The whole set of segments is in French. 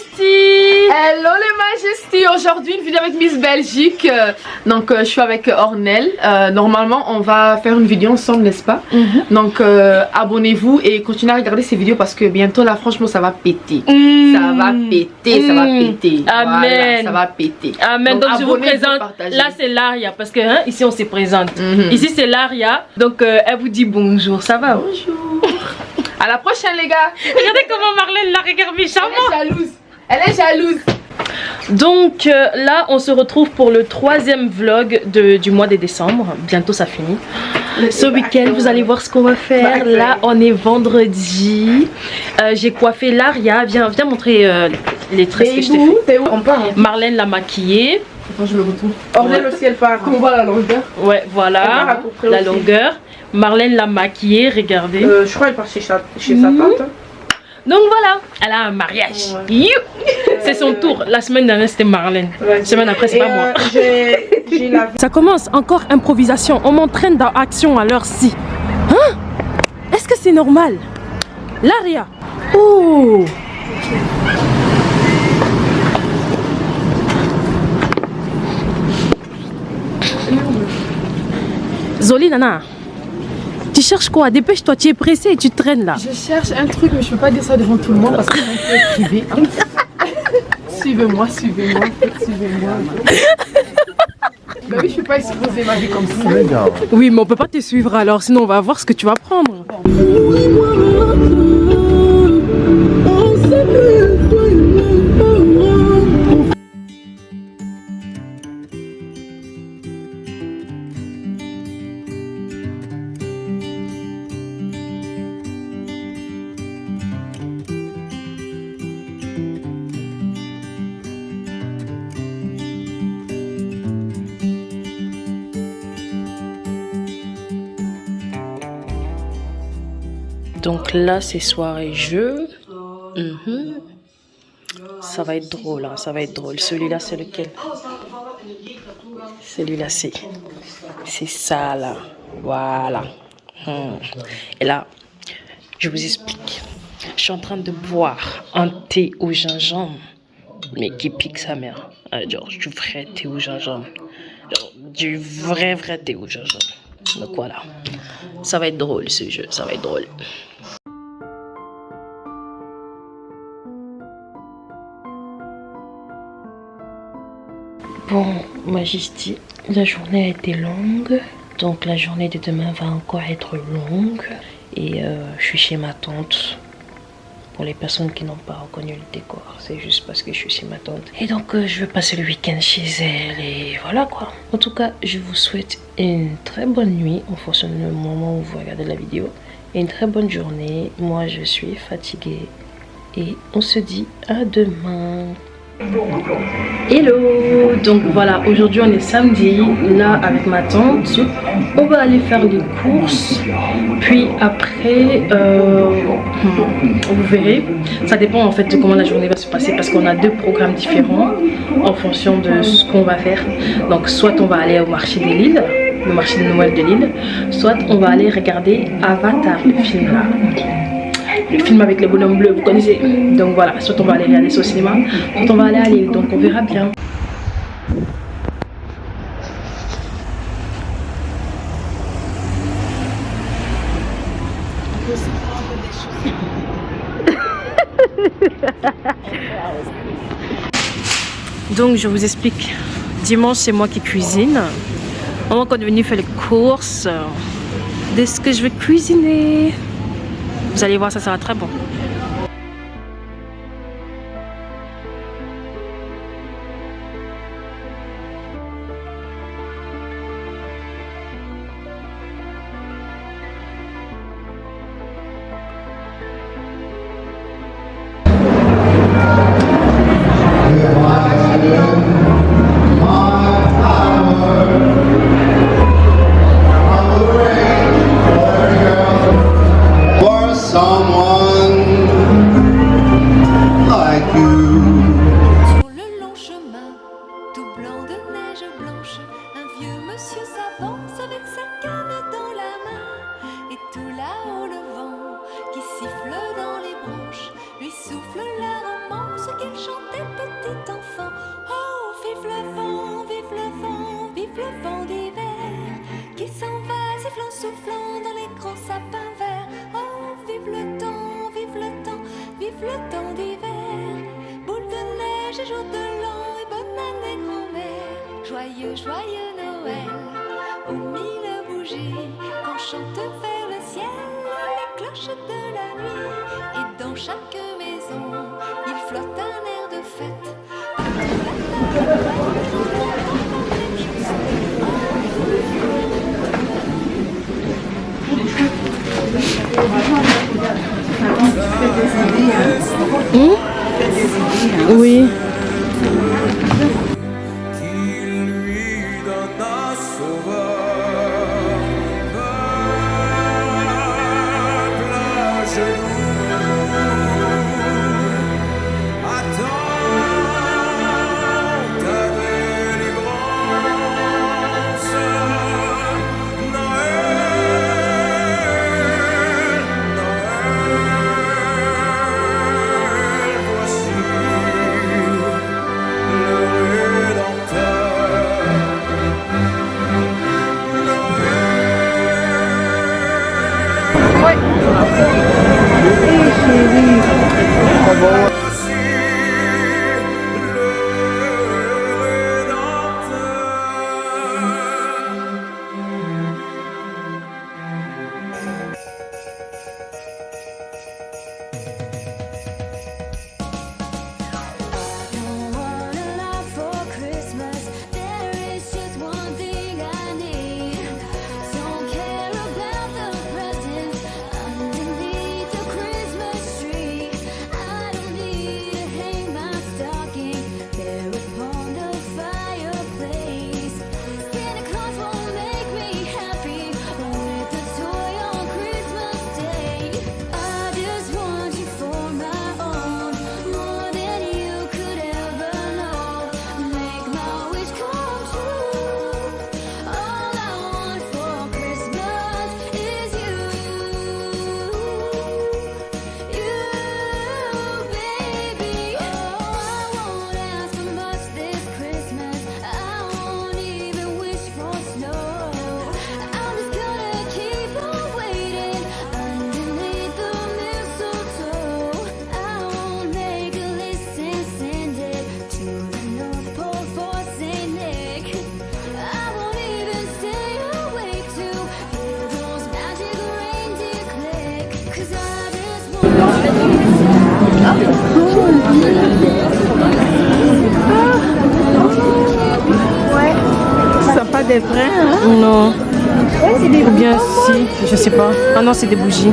Majesty. Hello les Majesty. Aujourd'hui une vidéo avec Miss Belgique. Donc je suis avec Ornel. Normalement on va faire une vidéo ensemble, n'est-ce pas? Donc abonnez-vous et continuez à regarder ces vidéos parce que bientôt là franchement ça va péter. Ça va péter, ça va péter. Amen. Voilà, ça va péter. Amen. Donc je vous présente. Là c'est Laria parce que ici on se présente. Ici c'est Laria. Donc elle vous dit bonjour. Ça va? Bonjour. À la prochaine les gars. Regardez comment Marlène la regarde méchamment. Elle est jalouse. Elle est jalouse. Donc là on se retrouve pour le 3e vlog du mois de décembre. Bientôt ça finit. Ce week-end vous allez voir ce qu'on va faire. Là on est vendredi. J'ai coiffé Laria. Viens montrer les tresses que je t'ai fait. T'es où? On part. Marlène l'a maquillée. Attends je me retrouve. Ornel aussi elle part. On voit la longueur. Ouais voilà la longueur. Marlène l'a maquillée, regardez. Je crois qu'elle part chez sa tante. Donc voilà, elle a un mariage. Ouais. C'est son tour. La semaine dernière c'était Marlène. La semaine après c'est pas moi. Ça commence, encore improvisation. On m'entraîne dans action à l'heure-ci. Hein? Est-ce que c'est normal? Laria. Oh. Zoli Nana. Tu cherches quoi? Dépêche-toi, tu es pressé et tu traînes là. Je cherche un truc mais je peux pas dire ça devant tout le monde parce que c'est un peu privé. Suivez-moi, suivez-moi, suivez-moi. Bah oui, je peux pas exposer ma vie comme ça. Oui, mais on peut pas te suivre alors, sinon on va voir ce que tu vas prendre. Donc là, c'est soirée jeu. Ça va être drôle, hein, ça va être drôle. Celui-là, c'est lequel? Celui-là, c'est ça, là. Voilà. Et là, je vous explique. Je suis en train de boire un thé au gingembre, mais qui pique sa mère. Genre, du vrai thé au gingembre. Genre, du vrai thé au gingembre. Donc voilà. Ça va être drôle, ce jeu. Ça va être drôle. Bon, Majesty, la journée a été longue, donc la journée de demain va encore être longue. Et je suis chez ma tante. Pour les personnes qui n'ont pas reconnu le décor, c'est juste parce que je suis chez ma tante. Et donc je vais passer le week-end chez elle et voilà quoi. En tout cas, je vous souhaite une très bonne nuit en fonction du moment où vous regardez la vidéo. Et une très bonne journée. Moi, je suis fatiguée. Et on se dit à demain. Hello, donc voilà, aujourd'hui on est samedi, là avec ma tante, on va aller faire les courses, puis après, vous verrez, ça dépend en fait de comment la journée va se passer parce qu'on a 2 programmes différents en fonction de ce qu'on va faire. Donc soit on va aller au marché de Lille, le marché de Noël de Lille, soit on va aller regarder Avatar, le film là. Le film avec les bonhommes bleus, vous connaissez. Donc voilà, soit on va aller regarder ça au cinéma, soit on va aller à Lille, donc on verra bien. Donc je vous explique, dimanche c'est moi qui cuisine. Maman quand on est venu faire les courses de ce que je vais cuisiner. Vous allez voir, ça sera très bon. là-haut le vent qui siffle dans les branches lui souffle la romance qu'elle chantait petit enfant. Oh, vive le vent, vive le vent, vive le vent d'hiver qui s'en va sifflant, soufflant dans les grands sapins verts. Oh, vive le temps, vive le temps, vive le temps d'hiver. Boule de neige et jour de l'an et bonne année grand-mère. Joyeux, joyeux Noël, aux mille bougies qu'on chante vers le ciel les cloches de la nuit. Et dans chaque maison, il flotte un air de fête. Oui. Sympa des vrais, hein? Non. Ou bien si, je sais pas. Ah non, c'est des bougies.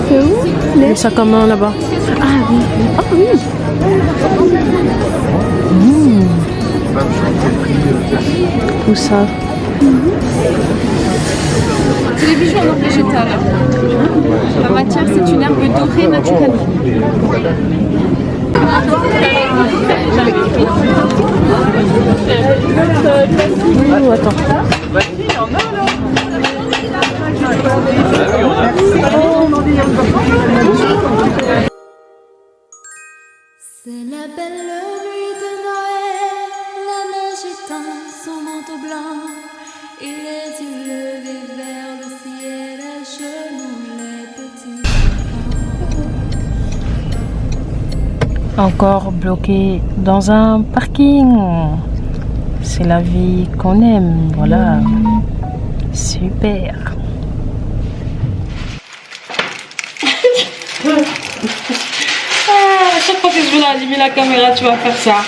C'est où? Le sac à main là-bas. Ah oui. Ah oui. Où ça? C'est des bijoux en or végétal. La matière, c'est une herbe dorée naturelle. Oh, attends. C'est la belle nuit de Noël, la neige étend son manteau blanc, et les yeux levés vers le ciel à genoux les petits enfants. Encore bloqué dans un parking. C'est la vie qu'on aime, voilà. Super. À chaque fois que je veux allumer la caméra, tu vas faire ça.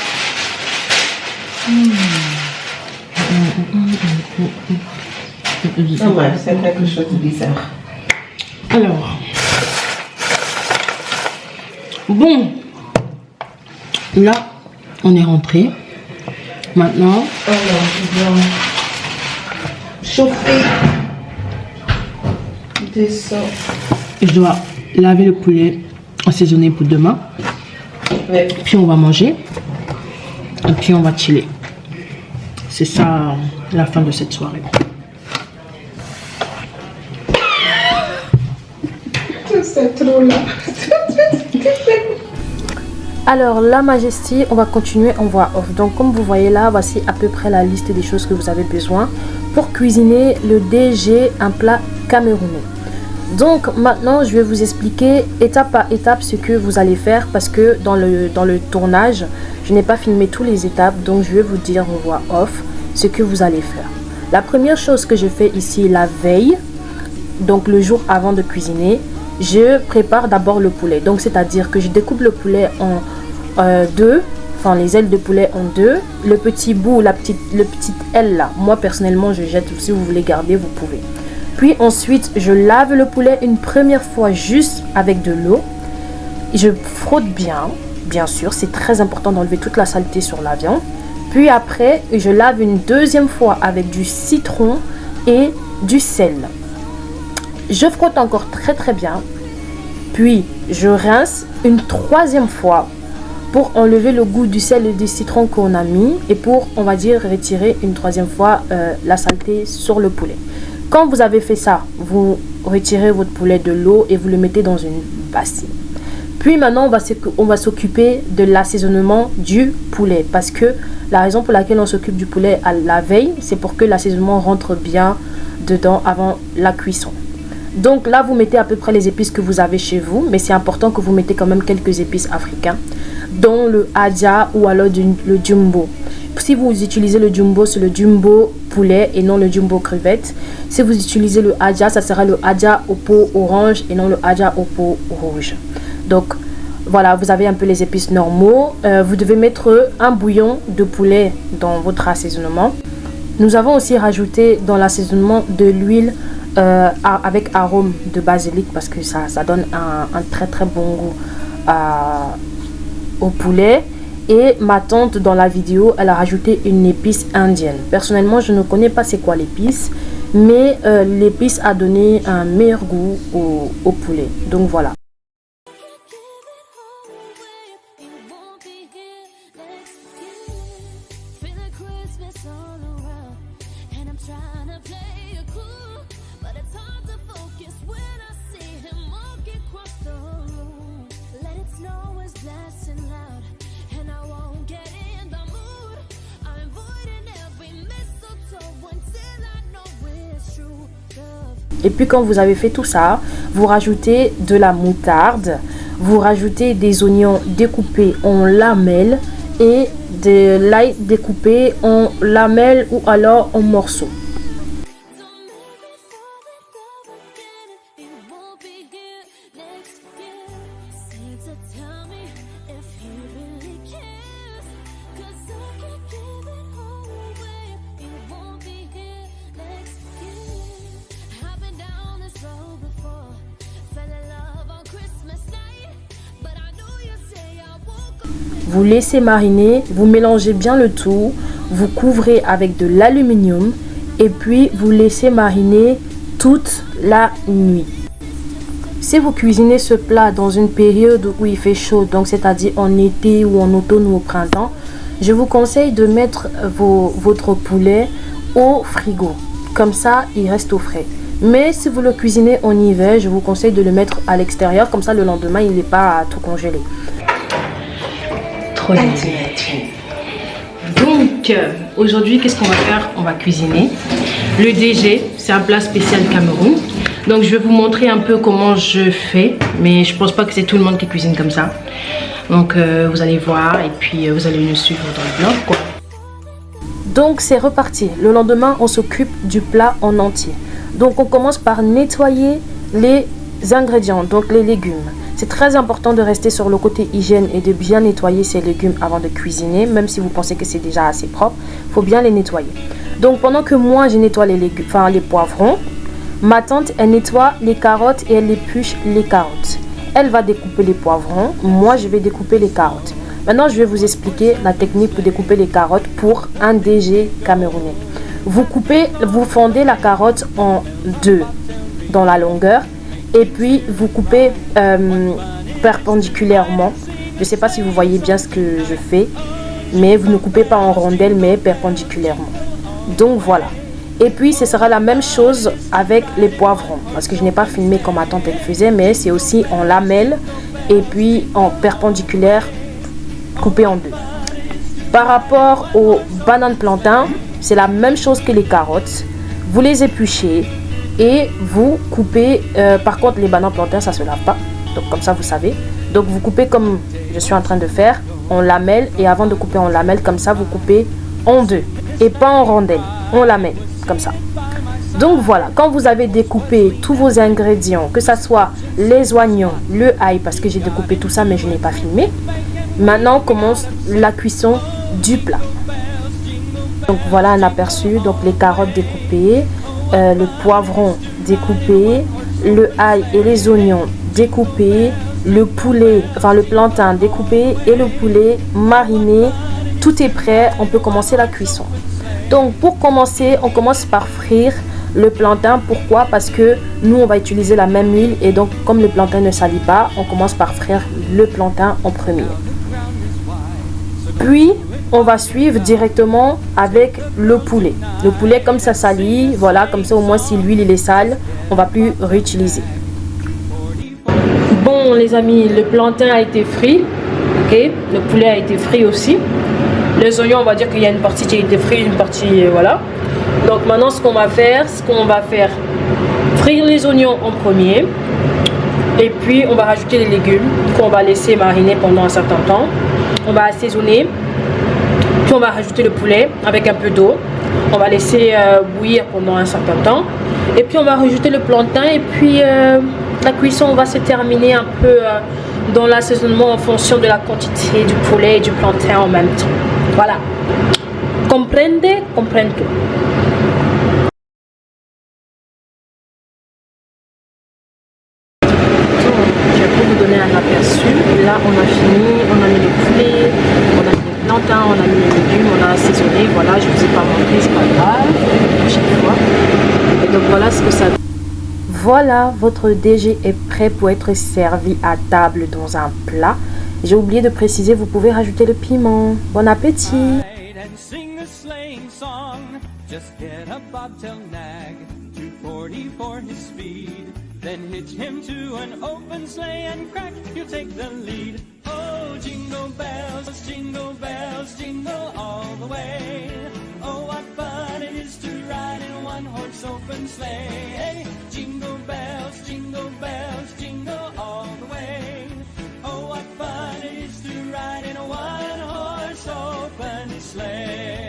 Ah ouais, c'est quelque chose de bizarre. Alors. Bon. Là, on est rentré. Maintenant. Alors, je dois chauffer des sauces. Je dois laver le poulet assaisonné pour demain. Ouais. Puis on va manger. Et puis on va chiller. C'est ça la fin de cette soirée. C'est trop là. Alors la Majesty, on va continuer en voix off. Donc comme vous voyez là, voici à peu près la liste des choses que vous avez besoin pour cuisiner le DG, un plat camerounais. Donc maintenant je vais vous expliquer étape par étape ce que vous allez faire, parce que dans le tournage je n'ai pas filmé toutes les étapes, donc je vais vous dire en voix off ce que vous allez faire. La première chose que je fais ici la veille, donc le jour avant de cuisiner, je prépare d'abord le poulet. Donc c'est à dire que je découpe le poulet en deux, enfin les ailes de poulet en deux, le petit bout, le petit aile là, moi personnellement je jette. Si vous voulez garder vous pouvez. Puis ensuite je lave le poulet une première fois juste avec de l'eau, je frotte bien sûr, c'est très important d'enlever toute la saleté sur la viande. Puis après je lave une deuxième fois avec du citron et du sel. Je frotte encore très bien, puis je rince une troisième fois pour enlever le goût du sel et du citron qu'on a mis, et pour, on va dire, retirer une troisième fois la saleté sur le poulet. Quand vous avez fait ça, vous retirez votre poulet de l'eau et vous le mettez dans une bassine. Puis maintenant on va s'occuper de l'assaisonnement du poulet, parce que la raison pour laquelle on s'occupe du poulet à la veille, c'est pour que l'assaisonnement rentre bien dedans avant la cuisson. Donc là vous mettez à peu près les épices que vous avez chez vous, mais c'est important que vous mettez quand même quelques épices africains, dont le adja ou alors le jumbo. Si vous utilisez le jumbo, c'est le jumbo poulet et non le jumbo crevette. Si vous utilisez le adja, ça sera le adja au pot orange et non le adja au pot rouge. Donc voilà, vous avez un peu les épices normaux. Vous devez mettre un bouillon de poulet dans votre assaisonnement. Nous avons aussi rajouté dans l'assaisonnement de l'huile avec arôme de basilic, parce que ça donne un très bon goût au poulet. Et ma tante dans la vidéo, elle a rajouté une épice indienne. Personnellement je ne connais pas c'est quoi l'épice, mais l'épice a donné un meilleur goût au poulet. Donc voilà. Et puis quand vous avez fait tout ça, vous rajoutez de la moutarde, vous rajoutez des oignons découpés en lamelles et de l'ail découpé en lamelles ou alors en morceaux. Vous laissez mariner, vous mélangez bien le tout, vous couvrez avec de l'aluminium et puis vous laissez mariner toute la nuit. Si vous cuisinez ce plat dans une période où il fait chaud, donc c'est-à-dire en été ou en automne ou au printemps, je vous conseille de mettre votre poulet au frigo. Comme ça, il reste au frais. Mais si vous le cuisinez en hiver, je vous conseille de le mettre à l'extérieur. Comme ça, le lendemain, il n'est pas tout congelé. Donc aujourd'hui qu'est-ce qu'on va faire? On va cuisiner le DG, c'est un plat spécial Cameroun. Donc je vais vous montrer un peu comment je fais, mais je pense pas que c'est tout le monde qui cuisine comme ça. Donc vous allez voir et puis vous allez me suivre dans le vlog quoi. Donc c'est reparti. Le lendemain on s'occupe du plat en entier. Donc on commence par nettoyer les ingrédients, donc les légumes. C'est très important de rester sur le côté hygiène et de bien nettoyer ces légumes avant de cuisiner, même si vous pensez que c'est déjà assez propre, il faut bien les nettoyer. Donc pendant que moi je nettoie les légumes, enfin les poivrons, ma tante elle nettoie les carottes et elle épluche les carottes. Elle va découper les poivrons, moi je vais découper les carottes. Maintenant je vais vous expliquer la technique pour découper les carottes pour un DG camerounais. Vous fondez la carotte en deux dans la longueur. Et puis vous coupez perpendiculairement. Je ne sais pas si vous voyez bien ce que je fais, mais vous ne coupez pas en rondelles mais perpendiculairement. Donc voilà. Et puis ce sera la même chose avec les poivrons, parce que je n'ai pas filmé comme ma tante elle faisait, mais c'est aussi en lamelles et puis en perpendiculaire coupé en deux. Par rapport aux bananes plantains, c'est la même chose que les carottes. Vous les épluchez et vous coupez. Par contre, les bananes plantains, ça se lave pas. Donc comme ça, vous savez. Donc vous coupez comme je suis en train de faire, en lamelles. Et avant de couper en lamelles, comme ça, vous coupez en deux. Et pas en rondelles, en lamelles, comme ça. Donc voilà, quand vous avez découpé tous vos ingrédients, que ce soit les oignons, le ail, parce que j'ai découpé tout ça, mais je n'ai pas filmé. Maintenant, on commence la cuisson du plat. Donc voilà un aperçu. Donc les carottes découpées, le poivron découpé, le ail et les oignons découpés, le poulet, enfin le plantain découpé et le poulet mariné. Tout est prêt, on peut commencer la cuisson. Donc pour commencer, on commence par frire le plantain. Pourquoi? Parce que nous on va utiliser la même huile et donc comme le plantain ne salit pas, on commence par frire le plantain en premier. Puis on va suivre directement avec le poulet. Le poulet comme ça salit, voilà, comme ça au moins si l'huile il est sale, on va plus réutiliser. Bon les amis, le plantain a été frit, ok, le poulet a été frit aussi. Les oignons, on va dire qu'il y a une partie qui a été frite, une partie voilà. Donc maintenant ce qu'on va faire, frire les oignons en premier. Et puis on va rajouter les légumes qu'on va laisser mariner pendant un certain temps. On va assaisonner. Puis on va rajouter le poulet avec un peu d'eau. On va laisser bouillir pendant un certain temps. Et puis on va rajouter le plantain. Et puis la cuisson va se terminer un peu dans l'assaisonnement en fonction de la quantité du poulet et du plantain en même temps. Voilà. Comprende, comprendo. Un aperçu. Là on a fini, on a mis le poulet, on a mis le plantain, on a mis les légumes, on a assaisonné. Voilà, je vous ai pas montré, c'est pas grave, à chaque fois. Et donc voilà ce que ça donne. Voilà, votre DG est prêt pour être servi à table dans un plat. J'ai oublié de préciser, vous pouvez rajouter le piment. Bon appétit. Then hitch him to an open sleigh and crack, you'll take the lead. Oh, jingle bells, jingle all the way. Oh, what fun it is to ride in a one-horse open sleigh. Hey, jingle bells, jingle all the way. Oh, what fun it is to ride in a one-horse open sleigh.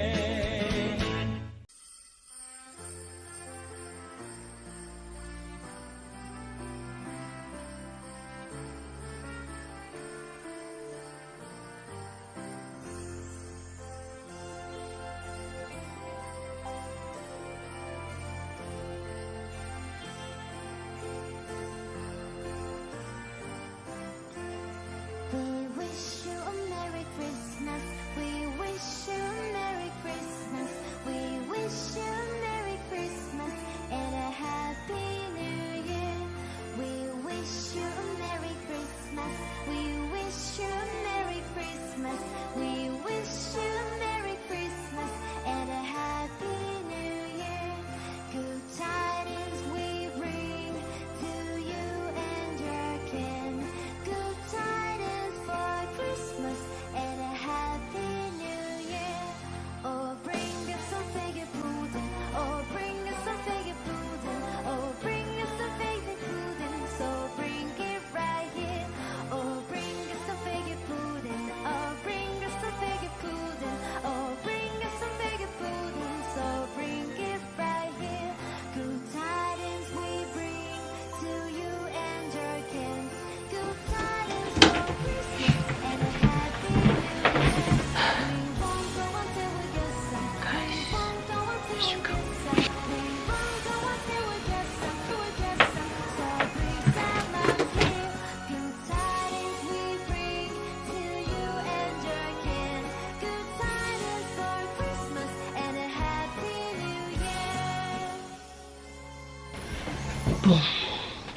Bon,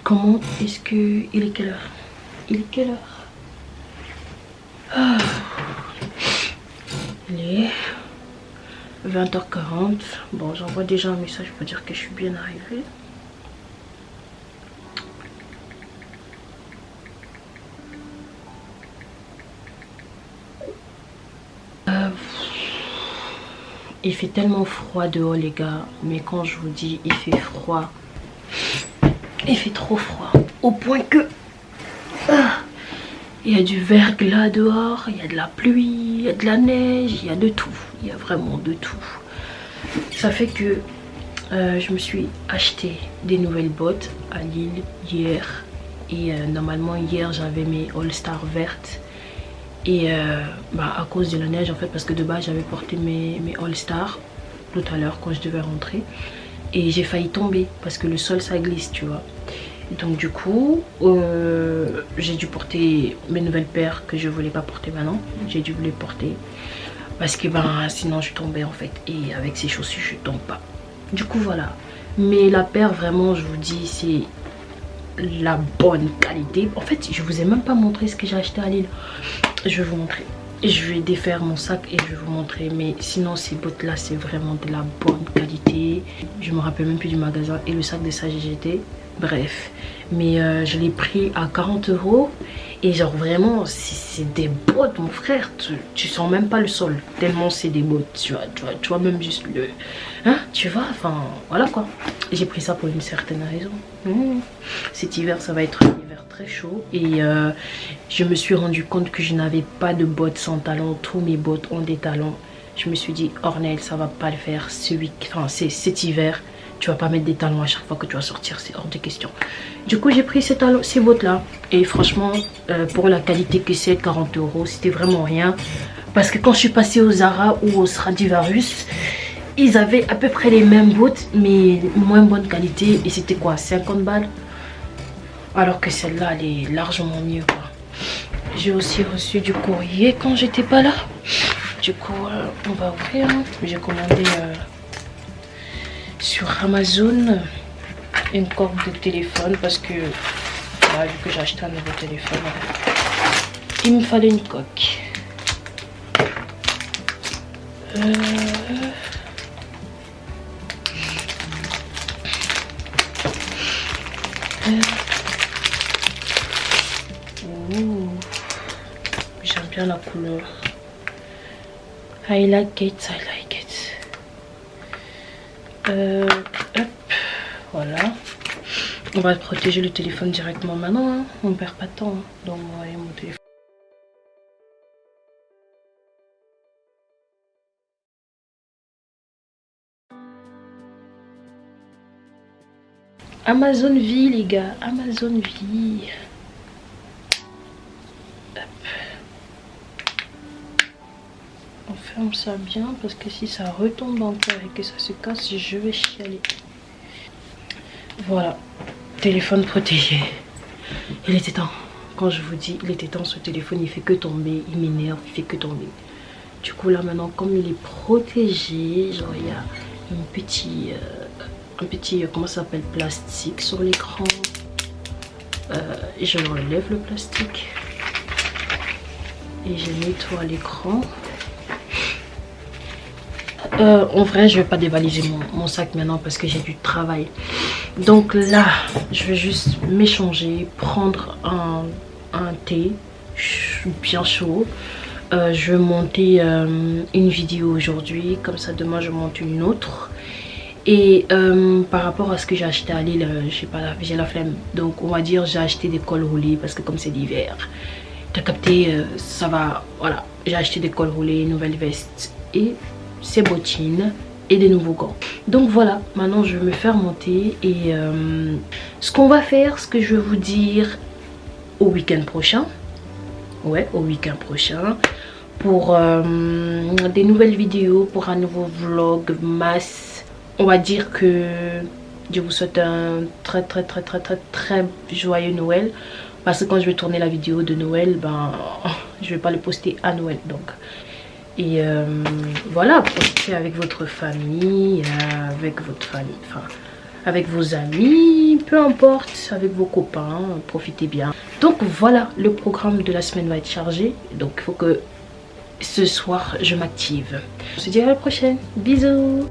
comment est-ce que... Il est quelle heure? Il est quelle heure? Il est 20h40. Bon, j'envoie déjà un message pour dire que je suis bien arrivée. Il fait tellement froid dehors les gars, mais quand je vous dis il fait froid, il fait trop froid au point que il y a du verglas dehors, il y a de la pluie, il y a de la neige, il y a de tout, il y a vraiment de tout. Ça fait que je me suis acheté des nouvelles bottes à Lille hier et normalement hier j'avais mes All Star vertes. Et à cause de la neige en fait, parce que de base j'avais porté mes All Star tout à l'heure quand je devais rentrer. Et j'ai failli tomber parce que le sol ça glisse, tu vois. Donc du coup, j'ai dû porter mes nouvelles paires que je voulais pas porter maintenant. J'ai dû les porter parce que sinon je tombais en fait. Et avec ces chaussures je tombe pas. Du coup voilà. Mais la paire vraiment je vous dis c'est la bonne qualité. En fait je vous ai même pas montré ce que j'ai acheté à Lille. Je vais vous montrer. Je vais défaire mon sac et je vais vous montrer. Mais sinon ces bottes là c'est vraiment de la bonne qualité. Je me rappelle même plus du magasin. Et le sac de ça GGT. Bref. Mais je l'ai pris à 40 €. Et genre vraiment c'est des bottes mon frère. Tu sens même pas le sol. Tellement c'est des bottes. Tu vois même juste le... Hein, tu vois, enfin voilà quoi. J'ai pris ça pour une certaine raison. Cet hiver ça va être un hiver très chaud. Et je me suis rendu compte que je n'avais pas de bottes sans talons. Tous mes bottes ont des talons. Je me suis dit Ornel ça va pas le faire cet hiver. Tu vas pas mettre des talons à chaque fois que tu vas sortir, c'est hors de question. Du coup j'ai pris ces bottes là. Et franchement pour la qualité que c'est, 40 €, c'était vraiment rien. Parce que quand je suis passée au Zara ou au Stradivarius, ils avaient à peu près les mêmes bottes mais moins bonne qualité. Et c'était quoi, 50 balles? Alors que celle-là elle est largement mieux quoi. J'ai aussi reçu du courrier quand j'étais pas là. Du coup on va ouvrir. J'ai commandé sur Amazon une corde de téléphone parce que voilà, vu que j'ai acheté un nouveau téléphone, il me fallait une coque. J'aime bien la couleur. I like it, I like it. Hop, voilà. On va protéger le téléphone directement maintenant, hein. On perd pas de temps, hein. Donc on va aller mon téléphone. Amazon Vie les gars, Amazon Vie. Hop. On ferme ça bien parce que si ça retombe en terre et que ça se casse, je vais chialer. Voilà, téléphone protégé. Il était temps. Quand je vous dis, il était temps, ce téléphone, il fait que tomber, il m'énerve, il fait que tomber. Du coup là maintenant, comme il est protégé, genre il y a un petit comment ça s'appelle, plastique sur l'écran. Je enlève le plastique et je nettoie l'écran. En vrai je vais pas dévaliser mon sac maintenant parce que j'ai du travail. Donc là je vais juste m'échanger, prendre un thé bien chaud. Je vais monter une vidéo aujourd'hui, comme ça demain je monte une autre. Et par rapport à ce que j'ai acheté à Lille, je sais pas, j'ai la flemme. Donc on va dire j'ai acheté des cols roulés parce que comme c'est l'hiver, t'as capté, ça va, voilà. J'ai acheté des cols roulés, une nouvelle veste et ces bottines et des nouveaux gants. Donc voilà, maintenant je vais me faire monter. Et ce qu'on va faire, ce que je vais vous dire au week-end prochain. Ouais, au week-end prochain. Pour des nouvelles vidéos, pour un nouveau vlog masse. On va dire que je vous souhaite un très joyeux Noël. Parce que quand je vais tourner la vidéo de Noël, ben je vais pas le poster à Noël donc. Et voilà, profitez avec votre famille, avec votre famille, enfin avec vos amis, peu importe, avec vos copains, profitez bien. Donc voilà, le programme de la semaine va être chargé. Donc il faut que ce soir je m'active. Je vous dis à la prochaine. Bisous.